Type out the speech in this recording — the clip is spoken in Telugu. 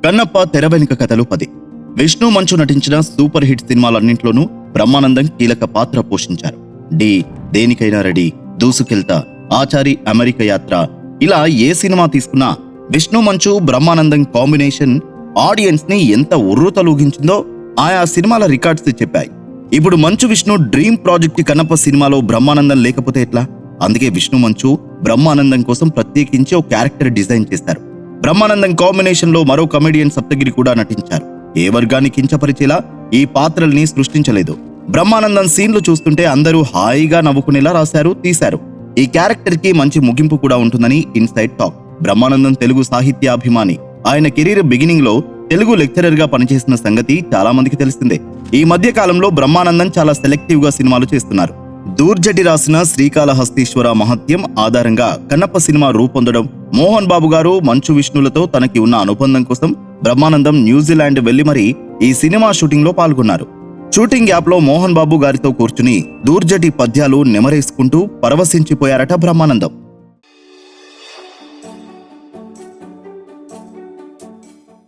కన్నప్ప తెర వెనుక కథలు 10. విష్ణు మంచు నటించిన సూపర్ హిట్ సినిమాలన్నింట్లోనూ బ్రహ్మానందం కీలక పాత్ర పోషించారు. దేనికైనా రెడీ, దూసుకెళ్తా, ఆచారి అమెరికా యాత్ర, ఇలా ఏ సినిమా తీసుకున్నా విష్ణు మంచు బ్రహ్మానందం కాంబినేషన్ ఆడియన్స్ ని ఎంత ఉర్రూతలూగించిందో ఆయా సినిమాల రికార్డ్స్ చెప్పాయి. ఇప్పుడు మంచు విష్ణు డ్రీమ్ ప్రాజెక్ట్ కన్నప్ప సినిమాలో బ్రహ్మానందం లేకపోతే ఎట్లా? అందుకే విష్ణు మంచు బ్రహ్మానందం కోసం ప్రత్యేకించి ఓ క్యారెక్టర్ డిజైన్ చేశారు. బ్రహ్మానందం కాంబినేషన్ లో మరో కమెడియన్ సప్తగిరి కూడా నటించారు. ఏ వర్గాన్ని కించపరిచేలా ఈ పాత్రల్ని సృష్టించలేదు. బ్రహ్మానందం సీన్లు చూస్తుంటే అందరూ హాయిగా నవ్వుకునేలా రాశారు, తీశారు. ఈ క్యారెక్టర్ కి మంచి ముగింపు కూడా ఉంటుందని ఇన్సైడ్ టాక్. బ్రహ్మానందం తెలుగు సాహిత్యాభిమాని. ఆయన కెరీర్ బిగినింగ్ లో తెలుగు లెక్చరర్ గా పనిచేసిన సంగతి చాలా మందికి తెలిసిందే. ఈ మధ్య కాలంలో బ్రహ్మానందం చాలా సెలెక్టివ్ గా సినిమాలు చేస్తున్నారు. దూర్జటి రాసిన శ్రీకాళహస్తీశ్వర మహత్యం ఆధారంగా కన్నప్ప సినిమా రూపొందడం, మోహన్ బాబు గారు మంచు విష్ణులతో తనకి ఉన్న అనుబంధం కోసం బ్రహ్మానందం న్యూజిలాండ్ వెళ్లి మరీ ఈ సినిమా షూటింగ్ లో పాల్గొన్నారు. షూటింగ్ గ్యాప్ లో మోహన్ బాబు గారితో కూర్చుని దూర్జటి పద్యాలు నెమరేసుకుంటూ పరవశించిపోయారట బ్రహ్మానందం.